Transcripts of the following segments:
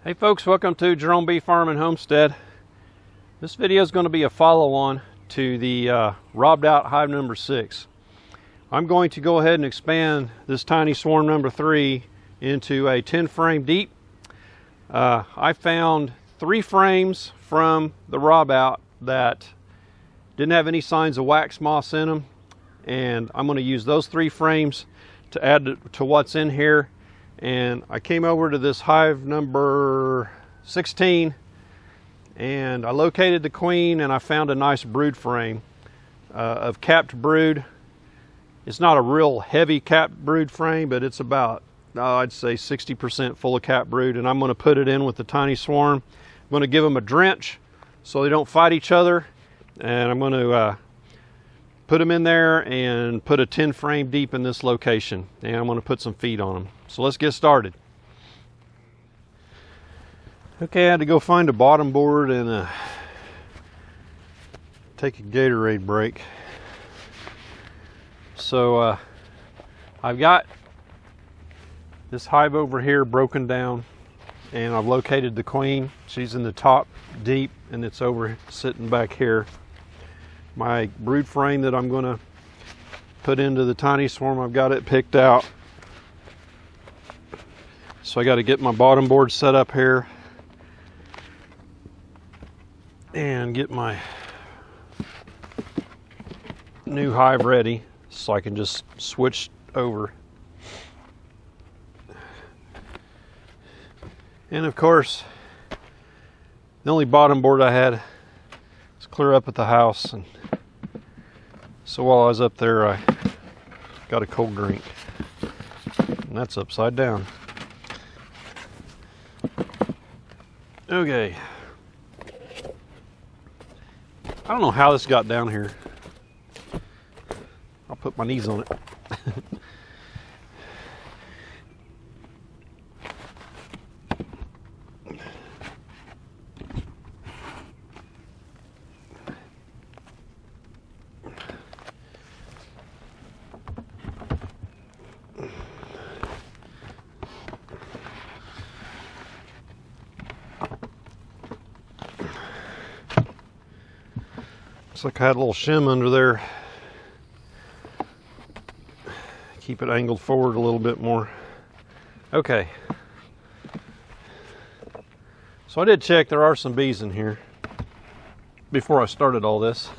Hey folks, welcome to Jerome Bee Farm and Homestead. This video is going to be a follow-on to the robbed out hive number 6. I'm going to go ahead and expand this tiny swarm number 3 into a 10 frame deep. I found 3 frames from the rob out that didn't have any signs of wax moss in them, and I'm going to use those 3 frames to add to what's in here. And I came over to this hive number 16 and I located the queen, and I found a nice brood frame of capped brood. It's not a real heavy capped brood frame, but it's about, I'd say 60% full of capped brood, and I'm going to put it in with the tiny swarm. I'm going to give them a drench so they don't fight each other, and I'm going to put them in there and put a 10 frame deep in this location, and I'm going to put some feed on them. So let's get started. Okay, I had to go find a bottom board and take a Gatorade break. So I've got this hive over here broken down, and I've located the queen. She's in the top deep, and it's over sitting back here. My brood frame that I'm going to put into the tiny swarm, I've got it picked out. So I got to get my bottom board set up here and get my new hive ready so I can just switch over. And of course, the only bottom board I had was clear up at the house, and so while I was up there I got a cold drink, and that's upside down. Okay, I don't know how this got down here. I'll put my knees on it. Looks like I had a little shim under there. Keep it angled forward a little bit more. Okay. So I did check, there are some bees in here before I started all this.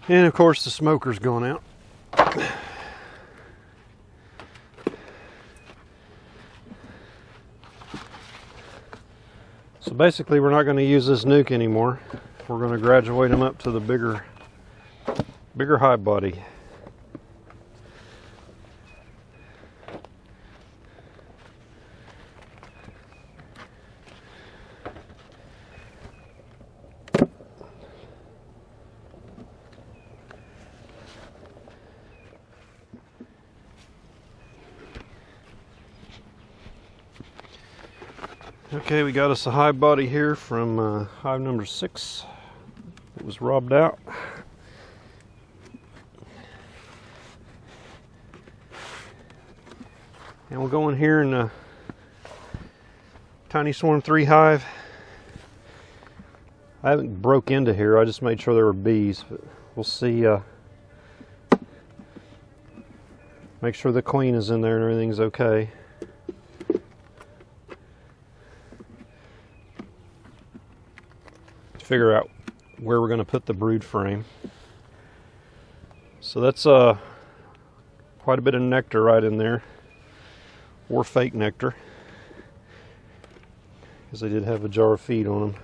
And of course the smoker's gone out. So basically we're not going to use this nuke anymore. We're going to graduate them up to the bigger hive body. Okay, we got us a hive body here from hive number 6. It was robbed out. And we'll go in here in the tiny swarm 3 hive. I haven't broke into here, I just made sure there were bees, but we'll see. Make sure the queen is in there and everything's okay. Figure out where we're going to put the brood frame. So that's quite a bit of nectar right in there, or fake nectar, because I did have a jar of feed on them.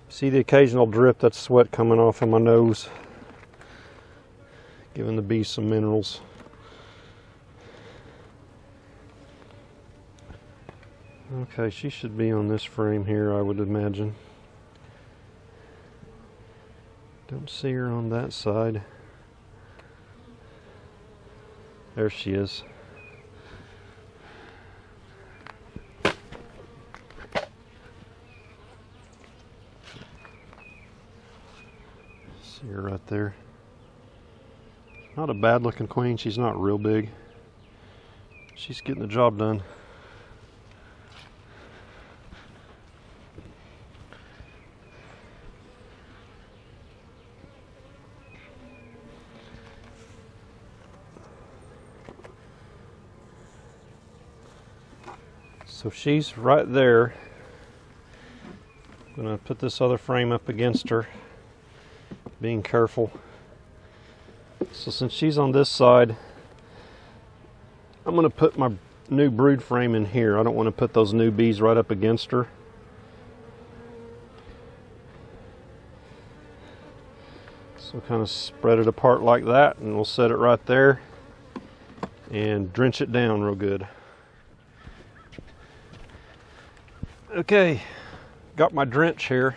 See the occasional drip? That's sweat coming off of my nose, giving the bees some minerals. Okay, she should be on this frame here, I would imagine. Don't see her on that side. There she is. See her right there. Not a bad looking queen. She's not real big. She's getting the job done. So she's right there. I'm going to put this other frame up against her, being careful. So since she's on this side, I'm going to put my new brood frame in here. I don't want to put those new bees right up against her. So kind of spread it apart like that, and we'll set it right there and drench it down real good. Okay, got my drench here.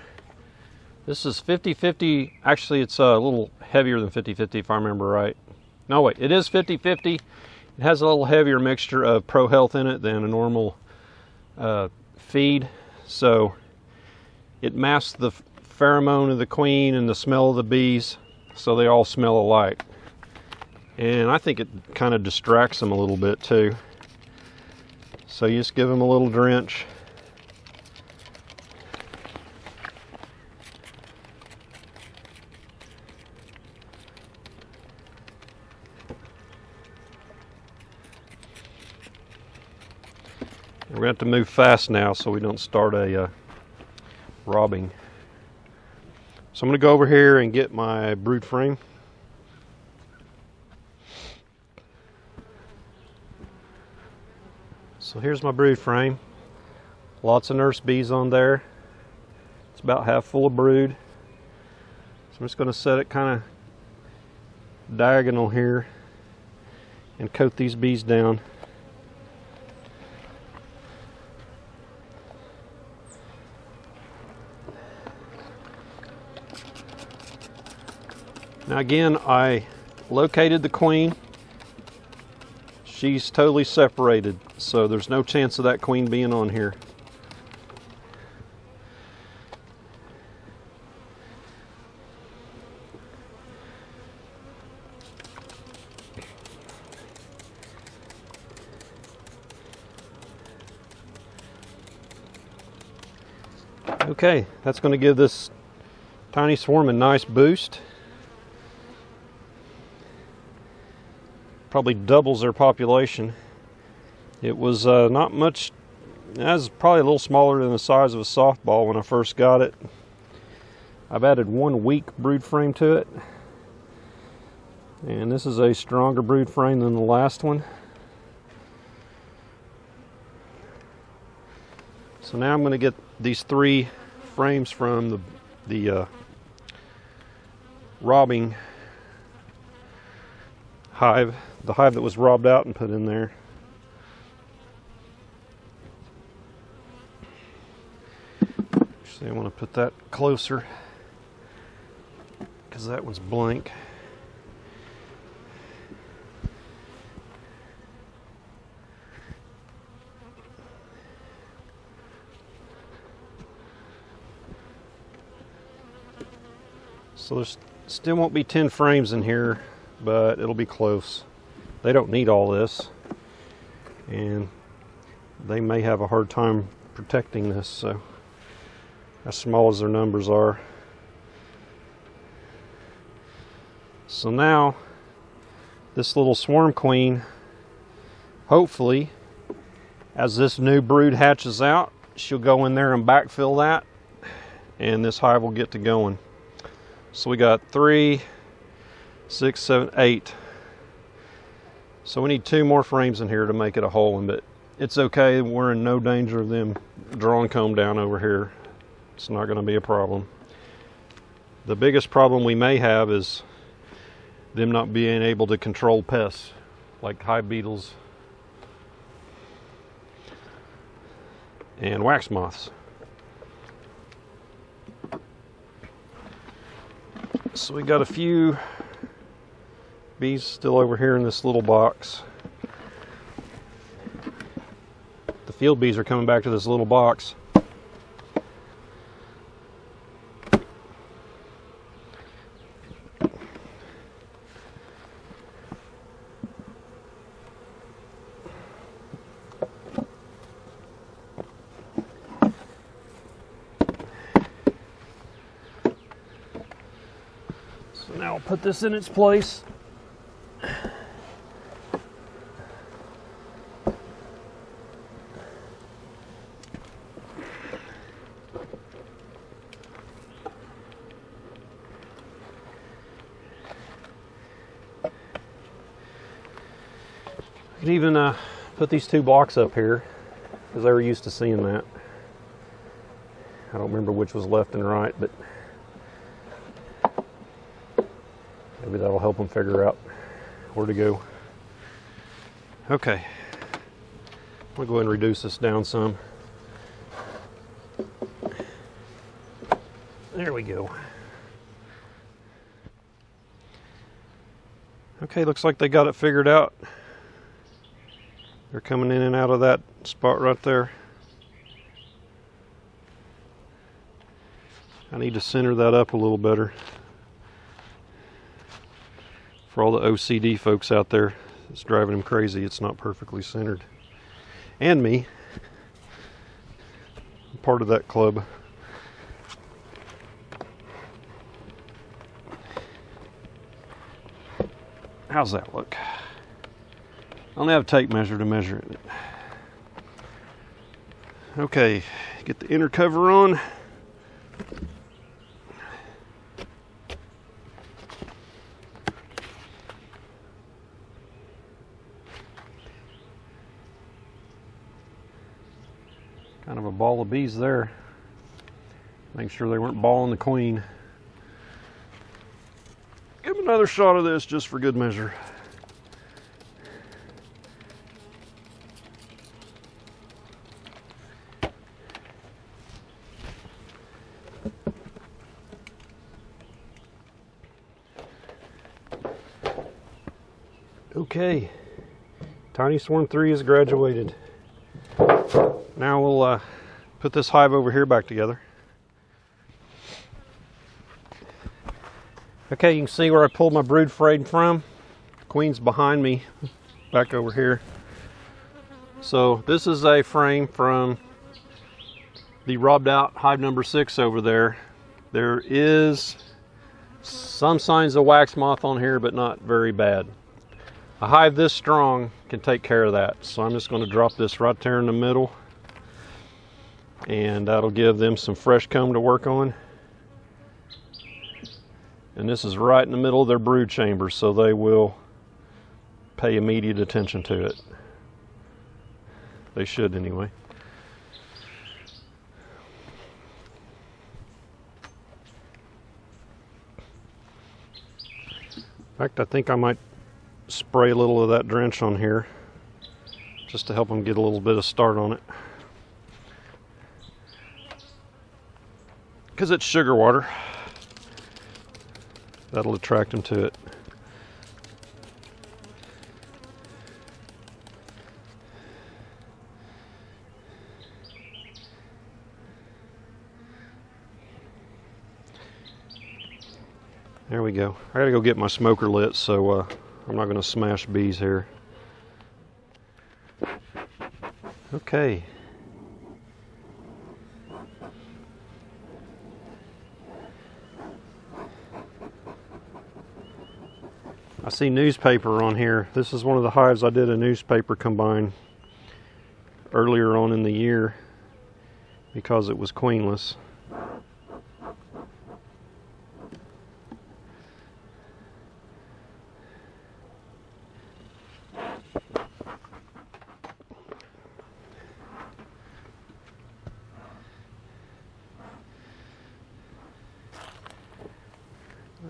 This is 50-50. Actually, it's a little heavier than 50-50 if I remember right. No, wait, it is 50-50. It has a little heavier mixture of Pro Health in it than a normal feed. So it masks the pheromone of the queen and the smell of the bees, so they all smell alike. And I think it kind of distracts them a little bit too. So you just give them a little drench. We're going to have to move fast now so we don't start a robbing. So I'm going to go over here and get my brood frame. So here's my brood frame. Lots of nurse bees on there. It's about half full of brood. So I'm just going to set it kind of diagonal here and coat these bees down. Now again, I located the queen. She's totally separated, so there's no chance of that queen being on here. Okay, that's going to give this tiny swarm a nice boost. Probably doubles their population. It was not much. It was probably a little smaller than the size of a softball when I first got it. I've added 1 weak brood frame to it, and this is a stronger brood frame than the last one. So now I'm going to get these 3 frames from the robbing hive, the hive that was robbed out, and put in there. Actually, I want to put that closer because that one's blank. So there's still won't be 10 frames in here, but it'll be close. They don't need all this, and they may have a hard time protecting this, so as small as their numbers are. So now this little swarm queen, hopefully as this new brood hatches out, she'll go in there and backfill that, and this hive will get to going. So we got 3, 6, 7, 8. So we need 2 more frames in here to make it a whole one, but it's okay. We're in no danger of them drawing comb down over here. It's not going to be a problem. The biggest problem we may have is them not being able to control pests like hive beetles and wax moths. So we got a few bees still over here in this little box. The field bees are coming back to this little box. put this in its place. I could even put these two blocks up here, because they were used to seeing that. I don't remember which was left and right, but maybe that'll help them figure out where to go. Okay, I'm going to go ahead and reduce this down some. There we go. Okay, looks like they got it figured out. They're coming in and out of that spot right there. I need to center that up a little better. For all the OCD folks out there, it's driving them crazy. It's not perfectly centered. And me. I'm part of that club. How's that look? I only have a tape measure to measure it. Okay, get the inner cover on. Kind of a ball of bees there. Make sure they weren't balling the queen. Give them another shot of this just for good measure. Okay, Tiny Swarm 3 has graduated. Now we'll put this hive over here back together. Okay, you can see where I pulled my brood frame from. Queen's behind me, back over here. So this is a frame from the robbed out hive number 6 over there. There is some signs of wax moth on here, but not very bad. A hive this strong can take care of that. So I'm just going to drop this right there in the middle, and that'll give them some fresh comb to work on. And this is right in the middle of their brood chamber, so they will pay immediate attention to it. They should anyway. In fact, I think I might spray a little of that drench on here just to help them get a little bit of start on it, because it's sugar water. That'll attract them to it. There we go. I gotta go get my smoker lit, so I'm not gonna smash bees here. Okay. I see newspaper on here. This is one of the hives I did a newspaper combine earlier on in the year because it was queenless.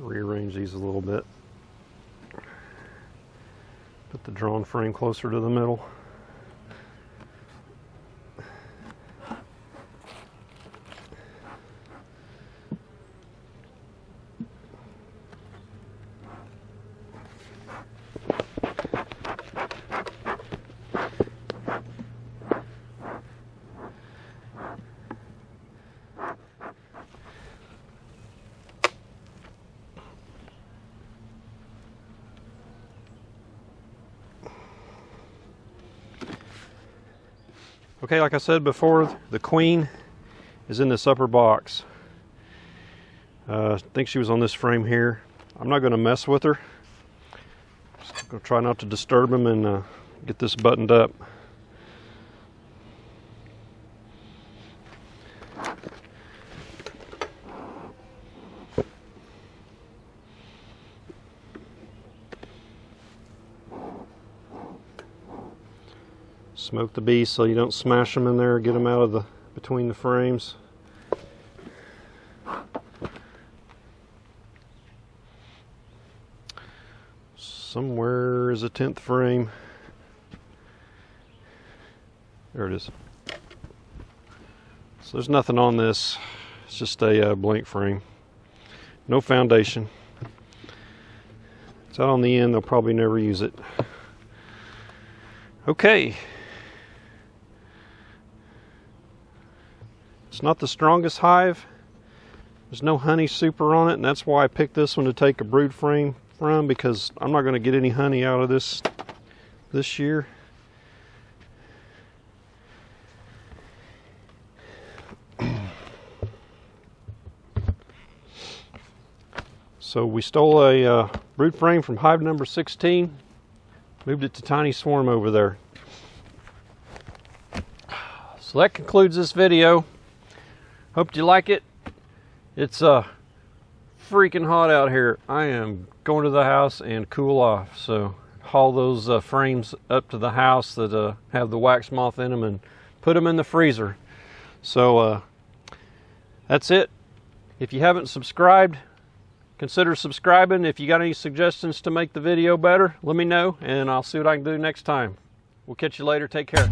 Rearrange these a little bit. Put the drawn frame closer to the middle. Okay, like I said before, the queen is in this upper box. I think she was on this frame here. I'm not going to mess with her. Just going to try not to disturb them and get this buttoned up. Smoke the bees so you don't smash them in there, get them out of the between the frames. Somewhere is a 10th frame. There it is. So there's nothing on this. It's just a blank frame. No foundation. It's out on the end. They'll probably never use it. Okay. It's not the strongest hive. There's no honey super on it, and that's why I picked this one to take a brood frame from, because I'm not going to get any honey out of this year. So we stole a brood frame from hive number 16, moved it to Tiny Swarm over there. So that concludes this video. Hope you like it. It's freaking hot out here. I am going to the house and cool off. So haul those frames up to the house that have the wax moth in them and put them in the freezer. So that's it. If you haven't subscribed, consider subscribing. If you got any suggestions to make the video better, let me know and I'll see what I can do next time. We'll catch you later. Take care.